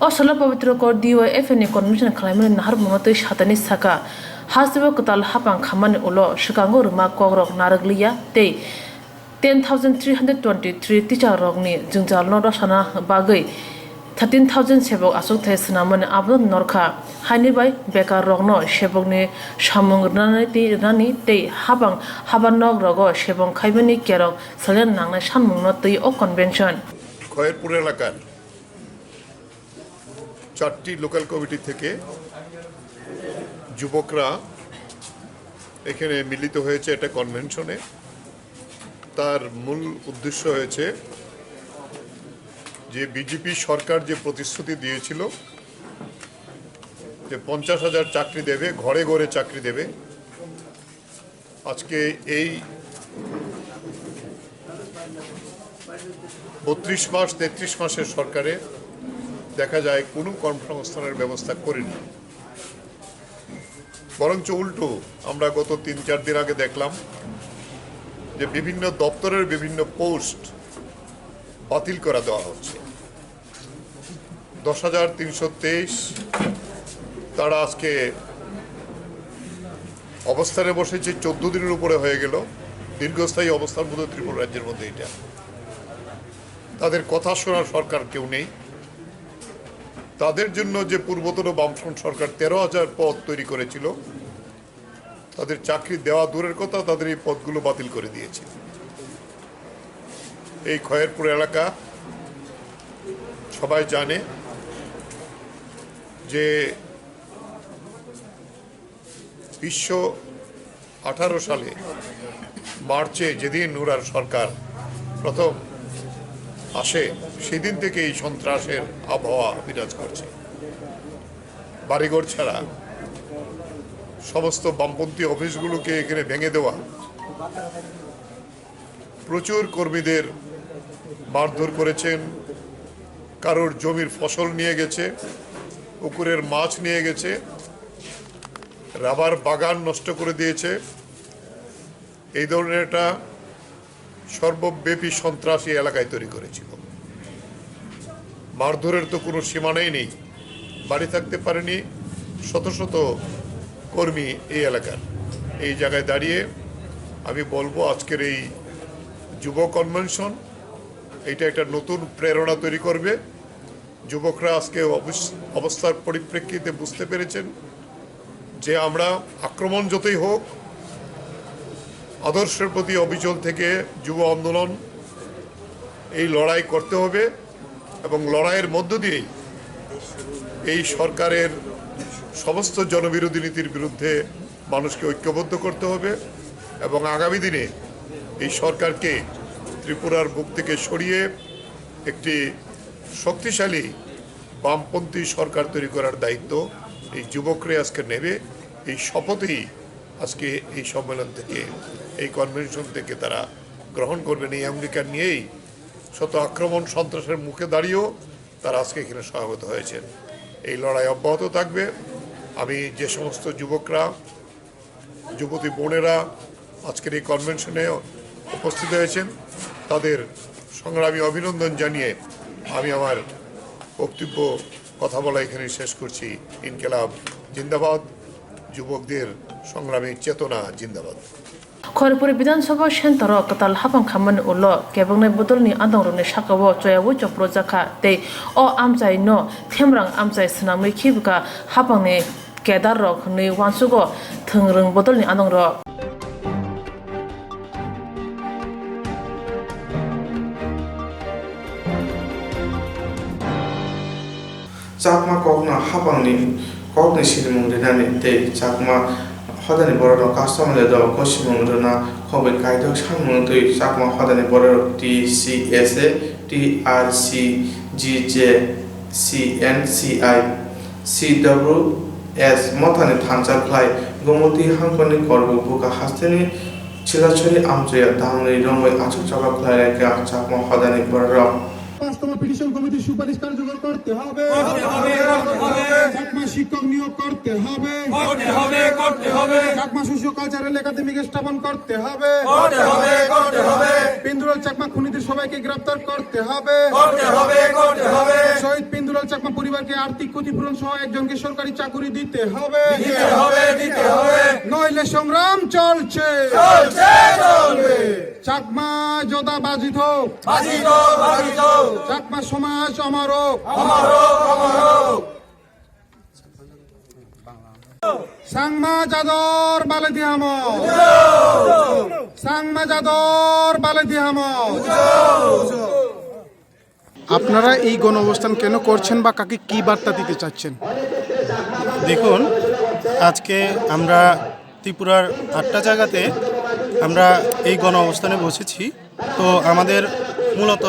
ओ साल पवित्र कर डीवाईएफएन नि कन्वेंशन खलायमनि नाहार मनतै सातानि साका हासिबो कताल हापां खामानि उलो शिकांगो रुमा कग्रक नारगलिया तै 10,323 टीचर रगनि जोंजाल नरसाना बागै 13,000 सेबक आसुक थेसनामन आबन नरखा हानिबाय बेकार रगनो सेबकनि सामुंगनानि तै हाबां रग सेबं खायबनि केरक सलेन नांनाय सानमुंनो तै ओ कन्वेंशन खयरपुर एलाकार 4টি লোকাল কমিটি থেকে যুবকরা এখানে মিলিত হয়েছে একটা কনভেনশনে। তার মূল উদ্দেশ্য হয়েছে যে বিজেপি সরকার যে প্রতিশ্রুতি দিয়েছিল যে 50,000 চাকরি দেবে, ঘরে ঘরে চাকরি দেবে, আজকে এই 32 মাস 33 মাসের সরকারে দেখা যায় কোনো কর্মসংস্থানের ব্যবস্থা করেনি, বরঞ্চ উল্টো আমরা গত 3-4 দিন আগে দেখলাম যে বিভিন্ন দপ্তরের বিভিন্ন পোস্ট বাতিল করে দেওয়া হচ্ছে। 10,323 তারা আজকে অবস্থানে বসেছে 14 দিনের উপরে হয়ে গেল। দীর্ঘস্থায়ী অবস্থার মধ্যে ত্রিপুরা রাজ্যের মধ্যে এটা তাদের কথা শোনার সরকার কেউ নেই। তাদের জন্য যে পূর্বতন বামফ্রন্ট সরকার 13,000 পদ তৈরি করেছিল, তাদের চাকরি দেওয়া দূরের কথা, তাদের এই পদগুলো বাতিল করে দিয়েছে। এই খয়েরপুর এলাকা সবাই জানে যে 1918 সালে মার্চে যেদিন নুরার সরকার প্রথম আসে, সেদিন থেকে এই সন্ত্রাসের আবহাওয়া বিরাজ করছে। বাড়িঘর ছাড়া সমস্ত বামপন্থী অফিসগুলোকে এখানে ভেঙে দেওয়া, প্রচুর কর্মীদের মারধর করেছেন, কারোর জমির ফসল নিয়ে গেছে, পুকুরের মাছ নিয়ে গেছে, রাবার বাগান নষ্ট করে দিয়েছে। এই ধরনের একটা সর্বব্যাপী সন্ত্রাসী এলাকায় তৈরি করেছিল। মারধরের তো কোনো সীমানাই নেই। বাড়ি থাকতে পারেনি শত শত কর্মী এই এলাকার। এই জায়গায় দাঁড়িয়ে আমি বলবো, আজকের এই যুব কনভেনশন এইটা একটা নতুন প্রেরণা তৈরি করবে। যুবকরা আজকে অবস্থার পরিপ্রেক্ষিতে বুঝতে পেরেছেন যে আমরা আক্রমণ যতই হোক, আদর্শের প্রতি অবিচল থেকে যুব আন্দোলন এই লড়াই করতে হবে এবং লড়াইয়ের মধ্য দিয়েই এই সরকারের সমস্ত জনবিরোধী নীতির বিরুদ্ধে মানুষকে ঐক্যবদ্ধ করতে হবে এবং আগামী দিনে এই সরকারকে ত্রিপুরার বুক থেকে সরিয়ে একটি শক্তিশালী বামপন্থী সরকার তৈরি করার দায়িত্ব এই যুবকরা আজকে নেবে। এই শপথই আজকে এই সম্মেলন থেকে, এই কনভেনশন থেকে তারা গ্রহণ করবেন। এই আমেরিকা নিয়েই শত আক্রমণ সন্ত্রাসের মুখে দাঁড়িয়েও তারা আজকে এখানে সমাবেত হয়েছেন। এই লড়াই অব্যাহত থাকবে। আমি যে সমস্ত যুবকরা, যুবতী বোনেরা আজকের এই কনভেনশনে উপস্থিত হয়েছেন, তাদের সংগ্রামী অভিনন্দন জানিয়ে আমি আমার বক্তব্য কথা বলা এখানে শেষ করছি। ইনকিলাব জিন্দাবাদ, যুবকদের সংগ্রামী চেতনা জিন্দাবাদ। খড়পুর বিধানসভা সেন্টার কতাল হাফাং খামানি উল কেবংনাই বদলনি আদংরনি সাকাও চয়াবো চপ্র জাখা তে অ আমচাই ন থেমরাং আমচাই স্নামৈ খিবকা হাফাংনি কেদার রক नै ওয়ানসুগো थोंरों बदलनि आदं र চাকমা কখনো হাবাংনি কখনো সিরিমুং রেনানি তে চাকমা হদানি বড় কাস্টমারে দ কসিমুং রেনা খবে কাইদক সামুং তৈ চাকমা হদানি বড় TCSA TRC GJ CNCI CWS মথানি থানচার খাই গমতি হাংকনি করব বুকা হাস্তেনি ছিলাছরি আমজয়া দামনি রংই আচক চাকা খাই রেখা চাকমা হদানি বড় পাঁচতম পিটিশন কমিটির সুপারিশ কার্যকর করতে হবে চাকমা শিক্ষক নিয়োগ করতে হবে চাকমা শিশু কালচারাল একাডেমিকে স্থাপন করতে হবে পিন্দুরাল চাকমা খুনিদের সবাইকে গ্রেফতার করতে হবে শহীদ পিন্দুরাল চাকমা পরিবারকে আর্থিক ক্ষতিপূরণ সহ একজনকে সরকারি চাকরি দিতে হবে নইলে সংগ্রাম চলছে চাকমা যোদ্ধা বাজিত হোক চাকমা সমাজ অমর হোক সাংমা যাদর বালেদি হাম সাংমা যাদর বালেদি হাম। আপনারা এই গণ অবস্থান কেন করছেন বা কাকে কি বার্তা দিতে চাচ্ছেন? দেখুন, আজকে আমরা ত্রিপুরার 8টা জায়গাতে আমরা এই গণ অবস্থানে বসেছি। তো আমাদের মূলত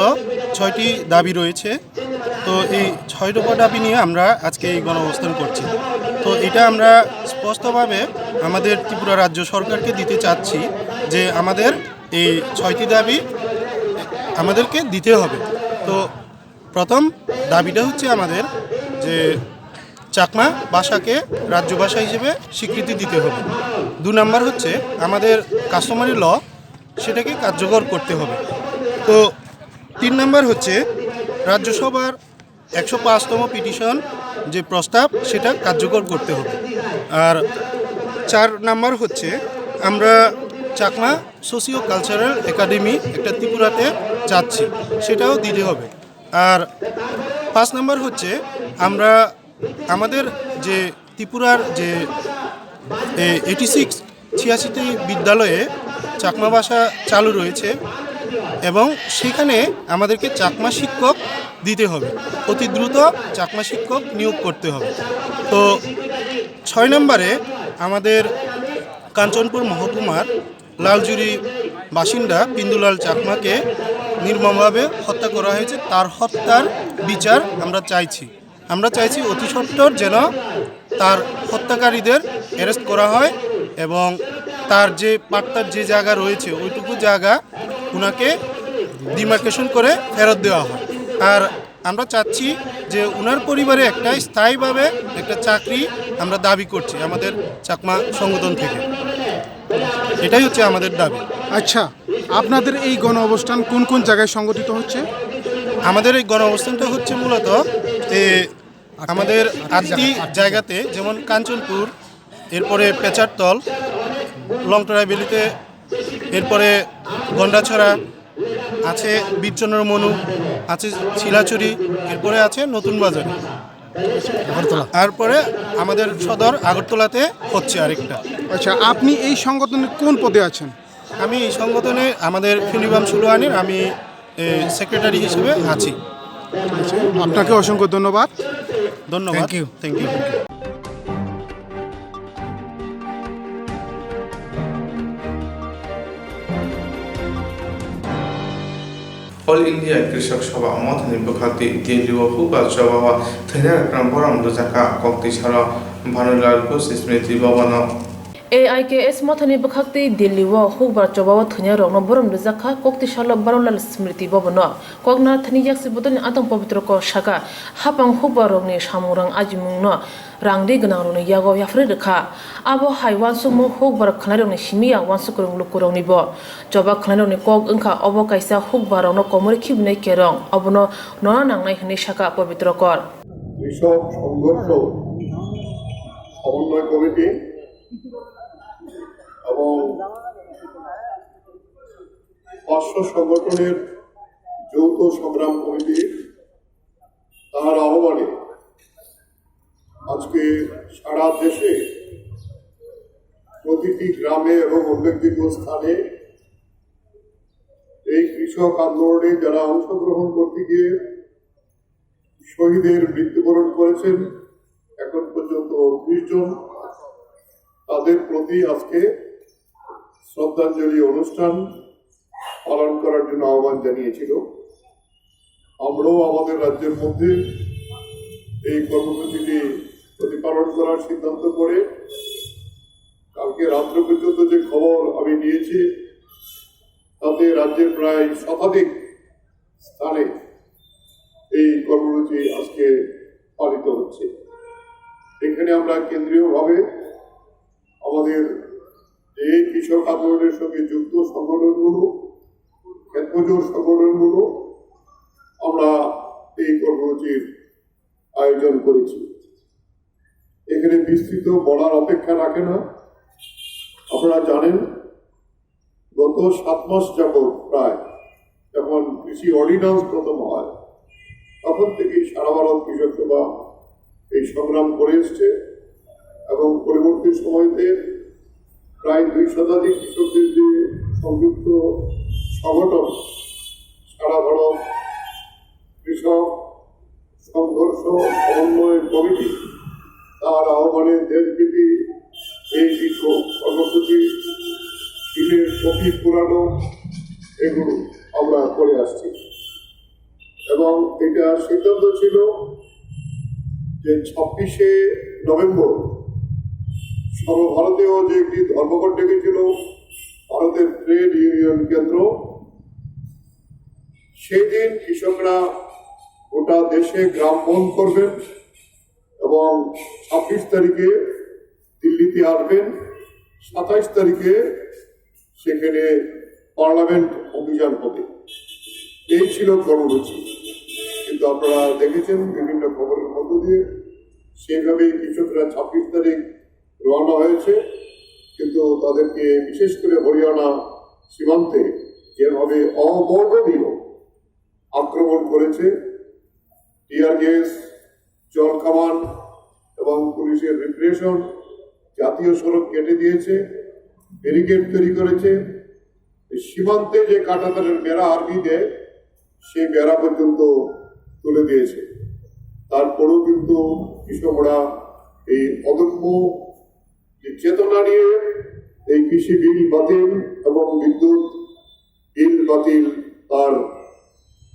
6টি দাবি রয়েছে। তো এই 6 দফা দাবি নিয়ে আমরা আজকে এই গণ অবস্থান করছি। তো এটা আমরা স্পষ্টভাবে আমাদের ত্রিপুরা রাজ্য সরকারকে দিতে চাচ্ছি যে আমাদের এই 6টি দাবি আমাদেরকে দিতে হবে। তো প্রথম দাবিটা হচ্ছে আমাদের যে চাকমা ভাষাকে রাজ্য ভাষা হিসেবে স্বীকৃতি দিতে হবে। 2 নম্বর হচ্ছে আমাদের কাস্টমারি ল সেটাকে কার্যকর করতে হবে। তো 3 নম্বর হচ্ছে রাজ্যসভার 105তম পিটিশন যে প্রস্তাব সেটা কার্যকর করতে হবে। আর 4 নাম্বার হচ্ছে আমরা চাকমা সোশিও কালচারাল একাডেমি একটা ত্রিপুরাতে চাচ্ছি, সেটাও দিতে হবে। আর 5 নাম্বার হচ্ছে আমরা আমাদের যে ত্রিপুরার যে 86টি বিদ্যালয়ে চাকমা ভাষা চালু রয়েছে এবং সেখানে আমাদেরকে চাকমা শিক্ষক দিতে হবে, অতি দ্রুত চাকমা শিক্ষক নিয়োগ করতে হবে। তো 6 নম্বরে আমাদের কাঞ্চনপুর মহকুমার লালজুরি বাসিন্দা পিন্দুলাল চাকমাকে নির্মমভাবে হত্যা করা হয়েছে, তার হত্যার বিচার আমরা চাইছি অতি সত্বর যেন তার হত্যাকারীদের অ্যারেস্ট করা হয় এবং তার যে পাট্টার যে জায়গা রয়েছে ওইটুকু জায়গা ওনাকে ডিমার্কেশন করে ফেরত দেওয়া হয়। আর আমরা চাচ্ছি যে ওনার পরিবারে একটা স্থায়ীভাবে একটা চাকরি আমরা দাবি করছি আমাদের চাকমা সংগঠন থেকে, এটাই হচ্ছে আমাদের দাবি। আচ্ছা, আপনাদের এই গণ অবস্থান কোন কোন জায়গায় সংগঠিত হচ্ছে? আমাদের এই গণ অবস্থানটা হচ্ছে মূলত আমাদের 8টি জায়গাতে, যেমন কাঞ্চনপুর, এরপরে পেচারতল, লংটরাইবেলিতে, এরপরে গন্ডাছড়া আছে, বীরচন্দ্র মনু আছে, শিলাচুরি, এরপরে আছে নতুন বাজার, তারপরে আমাদের সদর আগরতলাতে হচ্ছে আরেকটা। আচ্ছা, আপনি এই সংগঠনের কোন পদে আছেন? আমি এই সংগঠনে আমাদের ফিলিবাম সুলওয়ানির আমি সেক্রেটারি হিসেবে আছি। আপনাকে অসংখ্য ধন্যবাদ। Thank you. অল ইন্ডিয়া কৃষক সভা মথনি বখাতি দিল্লি ও হুবা সভা থেনার বরম রোজাকা কক্তি সারা ভানুলাল ঘোষ স্মৃতি ভবন AIKS মথনি বখাতি দিল্লি ও হুবা চবাও থনিয়া রংন বরম রোজাকা কক্তি সালা বারুলাল স্মৃতি ভবন কগনা থনি ইয়াকসি বদনি আতং পবিত্র ক শাখা হাপাং হুবা রংনি সামুরাং আজিমুংন রাংদি গনা রংনি ইয়াগো ইয়াফ্রে রেখা আবো হাইওয়ান সুমু হুবার খনাই রংনি সিমিয়া ওয়ানসু করং লুকুরংনি ব চবা খনাই রংনি কক ওংখা অব কাইসা হুবা রংন কমরে খিবনে কেরং অবনো ননা নাংনাই হনি শাখা পবিত্র কর কৃষক সংঘর্ষ সমন্বয় কমিটি এবং 500 সংগঠনের যৌথ সংগ্রাম কমিটি তার আহ্বানে আজকে সারা দেশে প্রতিটি গ্রামে এবং উল্লেখযোগ্য স্থানে এই কৃষক আন্দোলনে যারা অংশগ্রহণ করতে গিয়ে শহীদের মৃত্যুবরণ করেছেন এখন পর্যন্ত 30 জন, তাদের প্রতি আজকে শ্রদ্ধাঞ্জলি অনুষ্ঠান পালন করার জন্য আহ্বান জানিয়েছিল। আমরাও আমাদের রাজ্যের মধ্যে এই কর্মসূচিটি প্রতিপালন করার সিদ্ধান্ত করে কালকে রাত্র পর্যন্ত যে খবর আমি নিয়েছি তাতে রাজ্যের প্রায় শতাধিক স্থানে এই কর্মসূচি আজকে পালিত হচ্ছে। এখানে আমরা কেন্দ্রীয়ভাবে আমাদের এই কৃষক আন্দোলনের সঙ্গে যুক্ত সংগঠনগুলো, ক্ষেত্রজোড় সংগঠনগুলো আমরা এই কর্মসূচির আয়োজন করেছি। এখানে বিস্তৃত বলার অপেক্ষা রাখে না। আপনারা জানেন গত 7 মাস যাবৎ প্রায় যখন কৃষি অর্ডিন্যান্স প্রথম হয় তখন থেকেই সারা ভারত কৃষক সভা এই সংগ্রাম করে এসছে এবং পরবর্তী সময়তে প্রায় 2 শতাধিক কৃষকদের যে সংযুক্ত সংগঠন সারা ভারত কৃষক সংঘর্ষ সমন্বয় কমিটি তার আহ্বানে দেশব্যাপী এই বিক্ষোভ কর্মসূচি দিনের অতি পুরানো এগুলো আমরা করে আসছি এবং এটা সিদ্ধান্ত ছিল যে 26শে নভেম্বর সর্বভারতীয় যে একটি ধর্মঘট ডেকেছিল ভারতের ট্রেড ইউনিয়ন কেন্দ্র, সেই দিন কৃষকরা গোটা দেশে গ্রাম বন্ধ করবেন এবং 26 তারিখে দিল্লিতে আসবেন, 27 তারিখে সেখানে পার্লামেন্ট অভিযান হবে। এই ছিল কর্মসূচি। কিন্তু আপনারা দেখেছেন বিভিন্ন খবরের মধ্য দিয়ে সেইভাবেই কৃষকরা 26 তারিখ রওনা হয়েছে, কিন্তু তাদেরকে বিশেষ করে হরিয়ানা সীমান্তে যেভাবে অবর্ণনীয় আক্রমণ করেছে, টিয়ার গ্যাস, জল কামান এবং পুলিশের রিপ্রেশন, জাতীয় সড়ক কেটে দিয়েছে, ব্যারিকেড তৈরি করেছে, সীমান্তে যে কাঁটাতারের বেড়া আর্মি দেয় সেই বেড়া পর্যন্ত তুলে দিয়েছে। তারপরেও কিন্তু কৃষকরা এই অদম্য চেতনা নিয়ে এই কৃষি বিল বাতিল এবং বিদ্যুৎ বিল বাতিল তার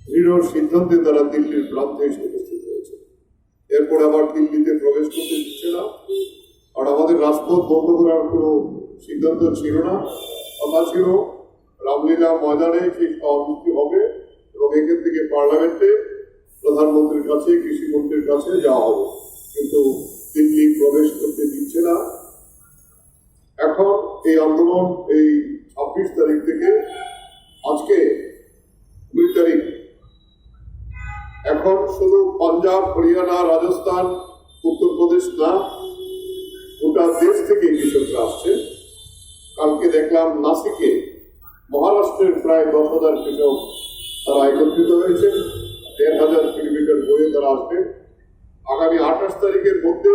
দৃঢ় সিদ্ধান্তে তারা দিল্লির প্রান্তে এসে উপস্থিত হয়েছে। এরপর আবার দিল্লিতে প্রবেশ করতে দিচ্ছে না, আর আমাদের রাজপথ বন্ধ করার কোনো সিদ্ধান্ত ছিল না। কথা ছিল রামলীলা ময়দানে সেই সমাবেশটি হবে এবং এখান থেকে পার্লামেন্টে প্রধানমন্ত্রীর কাছে, কৃষিমন্ত্রীর কাছে যাওয়া হবে, কিন্তু দিল্লি প্রবেশ করতে দিচ্ছে না। এখন এই আন্দোলন এই 26 তারিখ থেকে আজকে 2 তারিখ, এখন শুধু পাঞ্জাব, হরিয়ানা, রাজস্থান, উত্তরপ্রদেশ না, গোটা দেশ থেকে কৃষকরা আসছে। কালকে দেখলাম নাসিকে মহারাষ্ট্রের প্রায় 10,000 কৃষক তারা একত্রিত হয়েছে, 1,500 কিলোমিটার বয়ে তারা আসবে। আগামী 28 তারিখের মধ্যে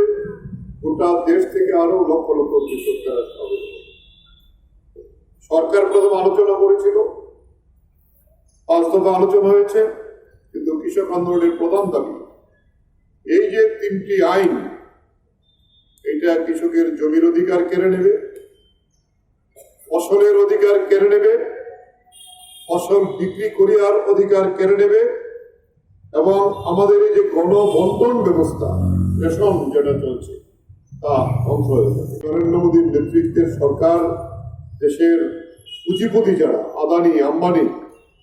গোটা দেশ থেকে আরো লক্ষ লক্ষ কৃষক তারা হবে। সরকার প্রথম আলোচনা করেছিল, 5 দফা আলোচনা হয়েছে, কিন্তু কৃষক আন্দোলনের প্রধান দাবি এই যে 3টি আইন, এটা কৃষকের জমির অধিকার কেড়ে নেবে, ফসলের অধিকার কেড়ে নেবে, ফসল বিক্রি করিয়ার অধিকার কেড়ে নেবে, এবং আমাদের এই যে গণবন্টন ব্যবস্থা, রেশন যেটা চলছে তা ধ্বংস হয়ে যাবে। নরেন্দ্র মোদীর নেতৃত্বের সরকার দেশের পুঁজিপতি যারা আদানি, আম্বানি,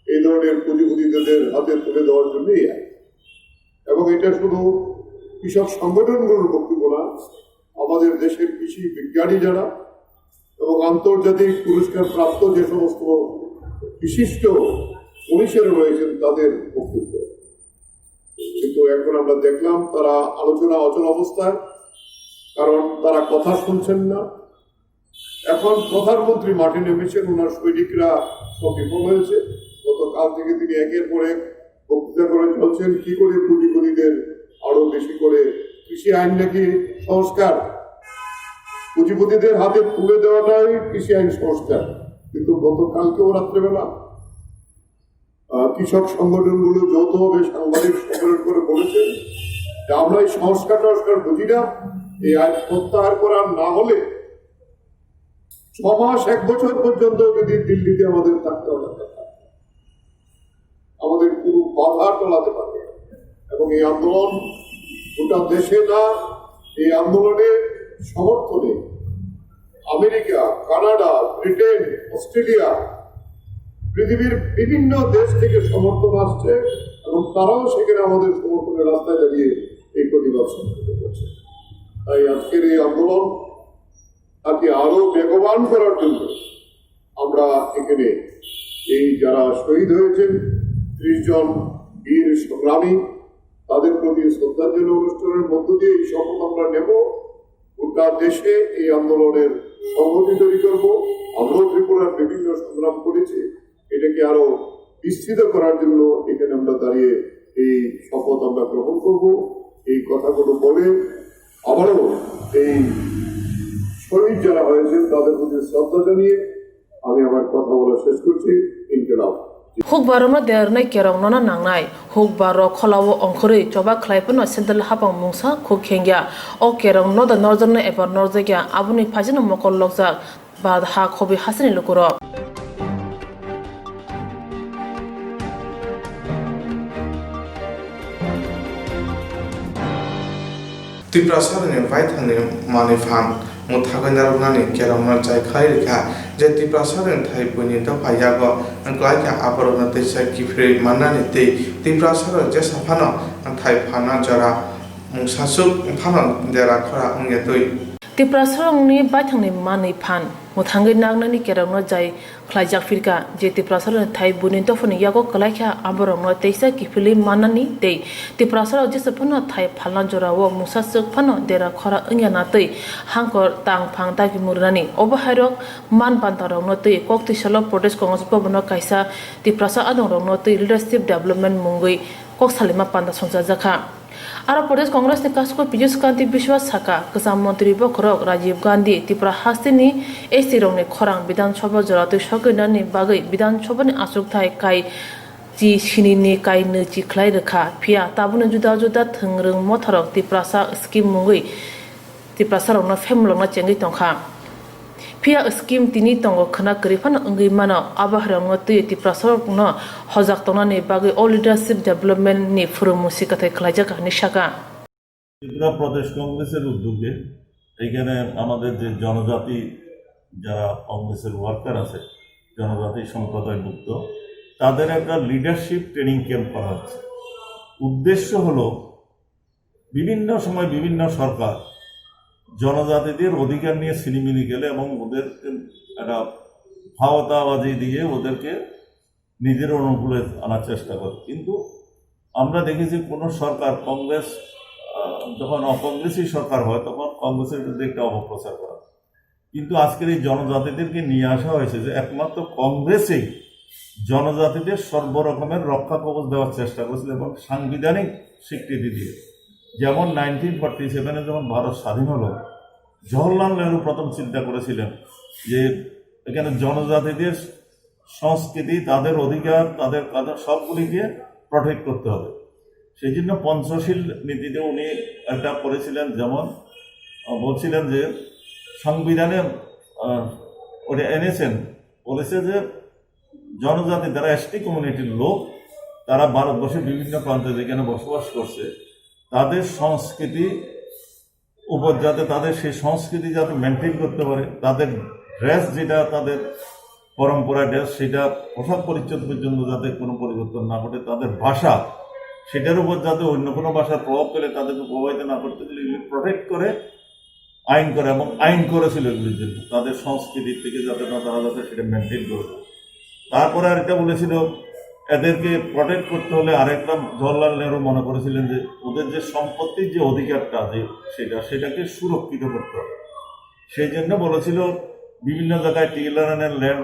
এই ধরনের পুঁজিপতিদের হাতে তুলে দেওয়ার জন্যই আইন। এবং এটা শুধু কৃষক সংগঠনগুলোর বক্তব্য না, আমাদের দেশের কৃষি বিজ্ঞানী যারা এবং আন্তর্জাতিক পুরস্কার প্রাপ্ত যে সমস্ত বিশিষ্ট মনীষীরা রয়েছেন তাদের বক্তব্য। কিন্তু এখন আমরা দেখলাম তারা আলোচনা অচল অবস্থায়, কারণ তারা কথা শুনছেন না। এখন প্রধানমন্ত্রী মাঠে নেমেছেন, ওনার সৈনিকরা সব বিফল হয়েছে। গতকাল থেকে তিনি একের পর এক বক্তৃতা করে চলছেন কি করে পুঁজিপতিদের আরো বেশি করে কৃষি আইন নাকি সংস্কার, পুঁজিপতিদের হাতে তুলে দেওয়াটাই কৃষি আইন সংস্কার। কিন্তু গতকালকেও রাত্রেবেলা কৃষক সংগঠনগুলো যৌথভাবে সাংবাদিক সম্মেলন করে বলেছেন যে আমরা এই সংস্কার বুঝি না, এই আইন প্রত্যাহার করার না হলে 6 মাস 1 বছর পর্যন্ত যদি দিল্লিতে আমাদের থাকতে হবে, আমাদের কোনো বাধা টলাতে পারবে। এবং এই আন্দোলন গোটা দেশে না, এই আন্দোলনে সমর্থনে আমেরিকা, কানাডা, ব্রিটেন, অস্ট্রেলিয়া, পৃথিবীর বিভিন্ন দেশ থেকে সমর্থন আসছে এবং তারাও সেখানে আমাদের সমর্থনের রাস্তায় দাঁড়িয়ে এই প্রতিবাদ সংগঠিত করছে। তাই আজকের এই আন্দোলন তাকে আরো বেগবান করার জন্য আমরা এখানে এই যারা শহীদ হয়েছেন 30 জন বীর সংগ্রামী, তাদের প্রতি শ্রদ্ধাঞ্জলি অনুষ্ঠানের মধ্য দিয়ে এই শপথ আমরা নেব। গোটা দেশে এই আন্দোলনের সংহতি তৈরি করবো। আমরাও ত্রিপুরার বিভিন্ন সংগ্রাম করেছি, এটাকে আরো বিস্তৃত করার জন্য এখানে আমরা দাঁড়িয়ে এই শপথ আমরা গ্রহণ করব। এই কথাগুলো বলে আবারও এই শহীদ যারা হয়েছেন তাদের প্রতি শ্রদ্ধা জানিয়ে আমি আমার কথা বলা শেষ করছি। ইনকিলাব Hukbarama dernai kerong nona nangnai hukbaro kholawo ongkhori choba khlaipono sendal hapang mungsa khukengya o kerong noda norjorno ebar norjegya abuni phajino mokol lokjak bad ha khobi hasini lukuro Tripura সরকারের বাইথানে মানি ফান মুথাগনা রুনানি কেরমনা চাই খাই রেখা যে ত্রিপুরা সরকারের থাই বনি দফায়াগ ক্লাইকা আবরণ তেসা কিফ্রে মানানি তে ত্রিপুরা সরকার যে সাফানো থাই ফানা জরা মুসাসুক ফানো দেরা খরা অঙ্গে তৈ त्रिपुरा सरंगनि बायथांनि मानै फान मुथांगै नागनानि केरावनो जाय ख्लाइजाक फिरका जे त्रिपुरा सरंनि थाइ बुनि दफनि यागो कलाइखा आबरंनो तेइसा किफिलि मानानि दे त्रिपुरा सरं जेसफनो थाइ फालना जरावो मुसासक फनो देरा खरा अंयाना तै हांकर तां फां दागि मुरनानि अबहायरक मान बान्तारंनो तै कक्तिसलो प्रदेश कांग्रेस भवनो काइसा त्रिपुरा सर आदंरंनो तै लीडरशिप डेभलपमेंट मुंगै ककसालिमा पान्दा संसा जाखा आरो प्रदेश कांग्रेस ने कास्को पीयूष कांति विश्वास साका कसाम मंत्री बखरक राजीव गांधी त्रिपुरा हास्तिनि एसी रंनि खरां विधानसभा जरातै सगैनानि बागै विधानसभानि आसुक थाय काई जी सिनिनि काई नैचि ख्लाय रोखा फिया ताबुनो जुदा जुदा थोंरों मथरक त्रिपुरा सा स्किम मुंगै त्रिपुरा सरंनो फेमलंना चेंगै तंखा फिया स्किम तिनि तंगो खना करिफान अंगै मानो आबाहरंनो तै त्रिपुरा सरंनो हजाक तंनानि बागै अल लिडारशिप डेभलपमेंट नि फुरुमुसि कथाय ख्लायजाक निशाका ত্রিপুরা প্রদেশ কংগ্রেসের উদ্যোগে এখানে আমাদের যে জনজাতি যারা কংগ্রেসের ওয়ার্কার আছে জনজাতি সম্প্রদায়ভুক্ত তাদের একটা লিডারশিপ ট্রেনিং ক্যাম্প করা হচ্ছে। উদ্দেশ্য হলো বিভিন্ন সময় বিভিন্ন সরকার জনজাতিদের অধিকার নিয়ে ছিনিমিনি গেলে এবং ওদেরকে একটা ভাওতাবাজি দিয়ে ওদেরকে নিজের অনুকূলে আনার চেষ্টা করে, কিন্তু আমরা দেখেছি কোনো সরকার কংগ্রেস যখন অকংগ্রেসী সরকার হয় তখন কংগ্রেসের বিরুদ্ধে একটা অপপ্রচার করা, কিন্তু আজকের এই জনজাতিদেরকে নিয়ে আসা হয়েছে যে একমাত্র কংগ্রেসেই জনজাতিদের সর্বরকমের রক্ষা কবচ দেওয়ার চেষ্টা করেছিল এবং সাংবিধানিক স্বীকৃতি দিয়ে। যেমন 1947-এ যখন ভারত স্বাধীন হলো জওহরলাল নেহরু প্রথম চিন্তা করেছিলেন যে এখানে জনজাতিদের সংস্কৃতি তাদের অধিকার তাদের সবগুলিকে প্রটেক্ট করতে হবে। সেই জন্য পঞ্চশীল নীতিতে উনি একটা করেছিলেন, যেমন বলছিলেন যে সংবিধানে ওটা এনেছেন, বলেছে যে জনজাতি যারা এসটি কমিউনিটির লোক তারা ভারতবর্ষের বিভিন্ন প্রান্তে যেখানে বসবাস করছে তাদের সংস্কৃতি উপর যাতে তাদের সেই সংস্কৃতি যাতে মেনটেন করতে পারে, তাদের ড্রেস যেটা তাদের পরম্পরা ড্রেস সেটা পোশাক পরিচ্ছদ পর্যন্ত যাতে কোনো পরিবর্তন না ঘটে, তাদের ভাষা সেটার উপর যাতে অন্য কোনো ভাষার প্রভাব পেলে তাদেরকে প্রভাবিত না করতে গেলে এগুলি প্রটেক্ট করে আইন করে এবং আইন করেছিল এগুলির জন্য তাদের সংস্কৃতির থেকে যাতে না তারা যাতে সেটা মেনটেন করে। তারপরে আরেকটা বলেছিল এদেরকে প্রটেক্ট করতে হলে আরেকটা জওহরলাল নেহরু মনে করেছিলেন যে ওদের যে সম্পত্তির যে অধিকারটা যে সেটাকে সুরক্ষিত করতে হবে। সেই জন্য বলেছিল বিভিন্ন জায়গায় tiller and land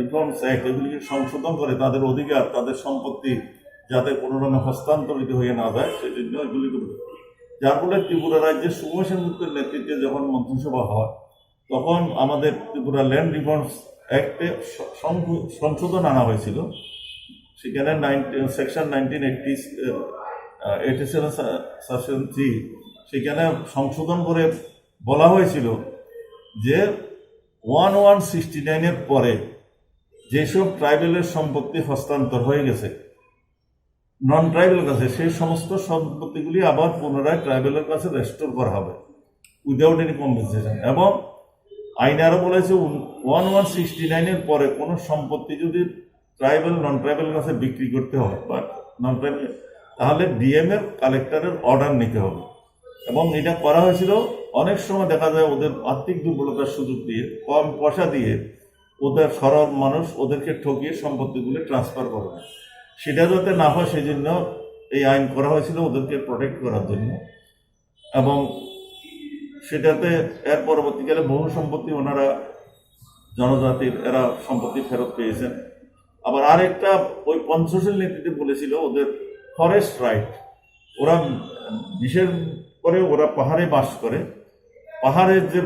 reforms act এগুলিকে সংশোধন করে তাদের অধিকার তাদের সম্পত্তি যাতে কোনো রকম হস্তান্তরিত হয়ে না যায় সেই জন্য এগুলি করবে। যার ফলে ত্রিপুরা রাজ্যের সুময় সেনগুপ্তের নেতৃত্বে যখন মন্ত্রিসভা হয় তখন আমাদের ত্রিপুরা ল্যান্ড রিফর্মস অ্যাক্টে সংশোধন আনা হয়েছিল। সেখানে সেকশন 1987 সেখানে সংশোধন করে বলা হয়েছিল যে 1169-এর পরে যেসব ট্রাইবেলের সম্পত্তি হস্তান্তর হয়ে গেছে নন ট্রাইবেলের কাছে সেই সমস্ত সম্পত্তিগুলি আবার পুনরায় ট্রাইবেলের কাছে রেস্টোর করা হবে উইদাউট এনি কম্পেনসেশন। এবং আইনে আরও বলেছে 1169-এর পরে কোনো সম্পত্তি যদি ট্রাইবেল নন ট্রাইবেলের কাছে বিক্রি করতে হয় বা নন ট্রাইবেল তাহলে ডিএমের কালেক্টরের অর্ডার নিতে হবে। এবং এটা করা হয়েছিল অনেক সময় দেখা যায় ওদের আর্থিক দুর্বলতার সুযোগ দিয়ে কম পয়সা দিয়ে ওদের সরল মানুষ ওদেরকে ঠকিয়ে সম্পত্তিগুলি ট্রান্সফার করে না, সেটা যাতে না হয় সেই জন্য এই আইন করা হয়েছিল ওদেরকে প্রোটেক্ট করার জন্য। এবং সেটাতে এর পরবর্তীকালে বহু সম্পত্তি ওনারা জনজাতির এরা সম্পত্তি ফেরত পেয়েছেন। আবার আরেকটা ওই পঞ্চশীল নীতিতে বলেছিল ওদের ফরেস্ট রাইট, ওরা বিশেষ করে ওরা পাহাড়ে বাস করে, পাহাড়ের যে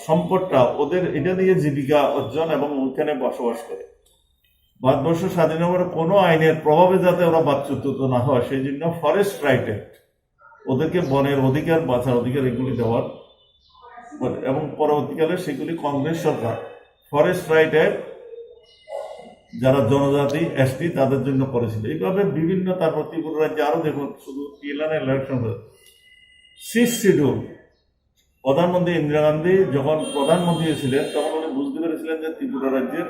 সম্পদটা ওদের এটা দিয়ে জীবিকা অর্জন এবং ওইখানে বসবাস করে। ভারতবর্ষ স্বাধীন হওয়ার কোনো আইনের প্রভাবে যাতে ওরা বাচ্যুত না হয় সেই জন্য ফরেস্ট রাইট অ্যাক্ট ওদেরকে বনের অধিকার বাঁচার অধিকার এগুলি দেওয়ার এবং পরবর্তীকালে সেগুলি কংগ্রেস সরকার ফরেস্ট রাইট অ্যাক্ট যারা জনজাতি এসটি তাদের জন্য করেছিল। এইভাবে বিভিন্ন তারপর ত্রিপুরা রাজ্যে আরও দেখুন শুধু টিএলএন ইলেকশন 6 শিডিউল প্রধানমন্ত্রী ইন্দিরা গান্ধী যখন প্রধানমন্ত্রী ছিলেন তখন উনি বুঝতে পেরেছিলেন যে ত্রিপুরা রাজ্যের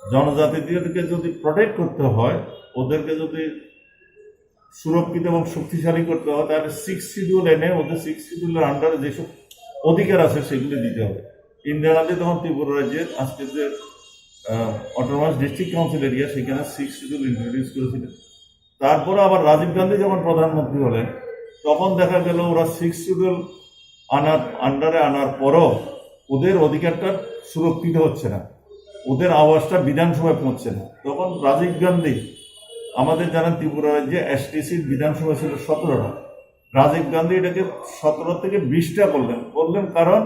জনজাতিদেরকে যদি প্রোটেক্ট করতে হয় ওদেরকে যদি সুরক্ষিত এবং শক্তিশালী করতে হয় তাহলে 6 শিডিউল এনে ওদের 6 শিডিউলের আন্ডারে যেসব অধিকার আছে সেগুলি দিতে হবে। ইন্দিরা গান্ধী তখন ত্রিপুরা রাজ্যের আজকে যে অটোনমাস ডিস্ট্রিক্ট কাউন্সিল এরিয়া সেখানে 6 শিডিউল ইন্ট্রোডিউস করেছিলেন। তারপরে আবার রাজীব গান্ধী যখন প্রধানমন্ত্রী হলেন তখন দেখা গেল ওরা 6 শিডিউল আন্ডারে আনার পরও ওদের অধিকারটা সুরক্ষিত হচ্ছে না, ওদের আওয়াজটা বিধানসভায় পৌঁছছে না। তখন রাজীব গান্ধী, আমাদের জানেন ত্রিপুরা রাজ্যে এসটিসির বিধানসভা ছিল 17টা, রাজীব গান্ধী এটাকে 17 থেকে 20টা করলেন কারণ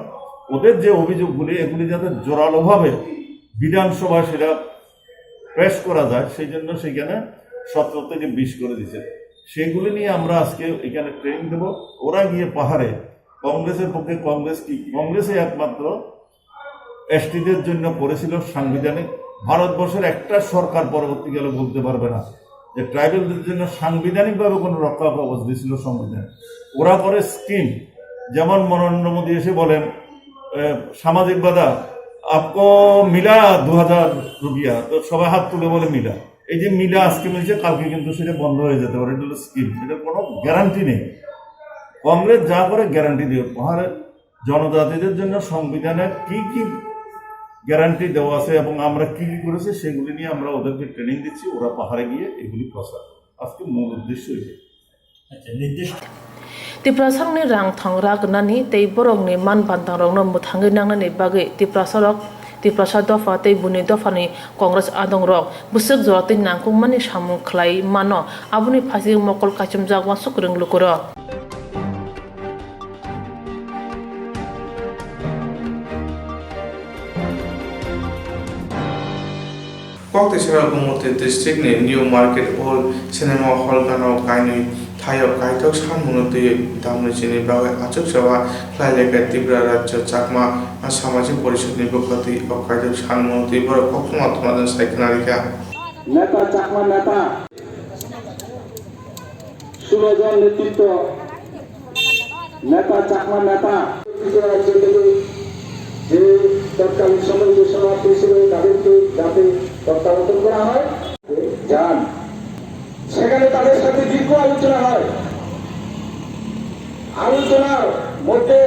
ওদের যে অভিযোগগুলি এগুলি যাতে জোরালোভাবে বিধানসভায় সেটা পেশ করা যায় সেই জন্য সেখানে 17 থেকে 20 করে দিচ্ছে। সেগুলি নিয়ে আমরা আজকে এখানে ট্রেনিং দেব। ওরা গিয়ে পাহাড়ে কংগ্রেসের পক্ষে কংগ্রেসে একমাত্র এসটিদের জন্য করেছিল সাংবিধানিক। ভারতবর্ষের একটা সরকার পরবর্তীকালে বলতে পারবে না যে ট্রাইবেলদের জন্য সাংবিধানিকভাবে কোনো রক্ষা কবচ দিয়েছিল সংবিধান। ওরা করে স্কিম, যেমন নরেন্দ্র মোদী এসে বলেন সামাজিক বাধা আপকো মিলা 2000 রুপিয়া, তো সবাই হাত তুলে বলে মিলা। এই যে মিলা আজকে মিলছে কালকে কিন্তু সেটা বন্ধ হয়ে যেতে পারে, এটা হলো স্কিম, এটার কোনো গ্যারান্টি নেই। কংগ্রেস যা করে গ্যারান্টি দেবে। পাহাড়ের জনজাতিদের জন্য সংবিধানে কি কি গ্যারান্টি দেওয়া আছে এবং আমরা কি কি করেছি সেগুলি নিয়ে আমরা ওদেরকে ট্রেনিং দিচ্ছি, ওরা পাহাড়ে গিয়ে এগুলি প্রচার। আজকে মূল উদ্দেশ্য নির্দিষ্ট ত্রিপুরা সাংনি রাং থাংরা গনানি তৈ বরংনি মান বান্তাং রংনো মুথাঙ্গै नांनानै बागै ত্রিপুরা সরক ত্রিপুরা দফা তৈ বুনি দফাनि কংগ্রেস আদং রক বুসক জরাতै नांकुमानि सामुं खलाय मानो आबुनि फासि मकल काचम जागवा सुकुरं लुकुर Koktecharak Gumute district ni New Market Old Cinema Hall Gano Kaini Thayok Kaitok Sanmunoti Damni Chini Bawe Achuk Sawa Khlaileka Tripura Rajya Chakma Samajik Porishod ni Bokati of Kaitok Sanmunoti Boro Kokuma Tomadan Saiknarika নেতা চাকমা নেতা 16 জন নেতৃত্ব নেতা চাকমা নেতা যে তৎকালীন সময় যে সভাপতি ছিল তাদেরকে যাতে তত্ত্বাবধান করা হয় যান, সেখানে তাদের সাথে দীর্ঘ আলোচনা হয়। আলোচনার মধ্যে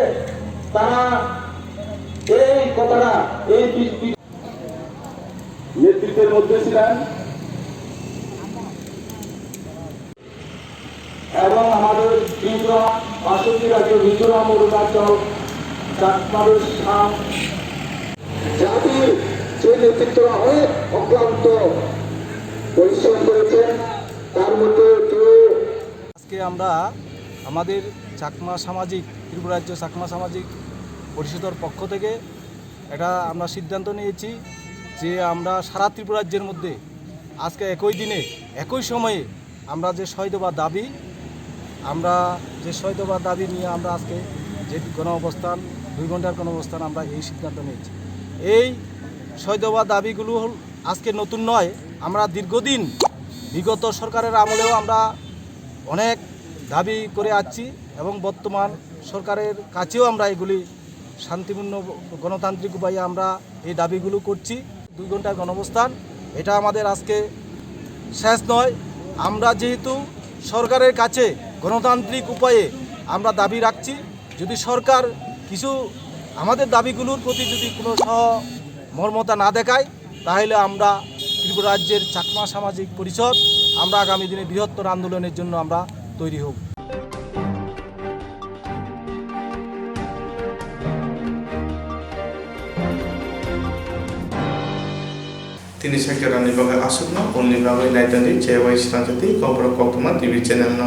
তারা এই কথাটা এই নেতৃত্বের মধ্যে ছিলেন এবং আমাদের ত্রিপুরা পার্শ্ববর্তী রাজ্য মিজোরাম অরুণাচল চাকমাদের জাতির যে নেতৃত্বরা অনেক অক্লান্ত পরিশ্রম করেছেন, তার মধ্যে আজকে আমরা আমাদের চাকমা সামাজিক ত্রিপুরা রাজ্য চাকমা সামাজিক পরিষদের পক্ষ থেকে এটা আমরা সিদ্ধান্ত নিয়েছি যে আমরা সারা ত্রিপুরা রাজ্যের মধ্যে আজকে একই দিনে একই সময়ে আমরা যে 6 দফা দাবি নিয়ে আমরা আজকে যে গণ অবস্থান 2 ঘন্টার গণ অবস্থান আমরা এই সিদ্ধান্ত নিয়েছি। এই 6 দফা দাবিগুলো আজকে নতুন নয়, আমরা দীর্ঘদিন বিগত সরকারের আমলেও আমরা অনেক দাবি করে আসছি এবং বর্তমান সরকারের কাছেও আমরা এগুলি শান্তিপূর্ণ গণতান্ত্রিক উপায়ে আমরা এই দাবিগুলো করছি। 2 ঘন্টার গণঅবস্থান এটা আমাদের আজকে শেষ নয়। আমরা যেহেতু সরকারের কাছে গণতান্ত্রিক উপায়ে আমরা দাবি রাখছি, যদি সরকার কিছু আমাদের দাবিগুলোর প্রতি যদি কোনো সহমর্মতা না দেখায় তাহলে আমরা ত্রিপুরা রাজ্যের চাকমা সামাজিক পরিষদ আমরা আগামী দিনে বৃহত্তর আন্দোলনের জন্য আমরা তৈরি হব। তিনি সেক্টর নিবাগে আসুক না অন্য বিভাগে নাইতানি চেয়ে সিনাজাতি কবর কক্তমা টিভি চ্যানেল না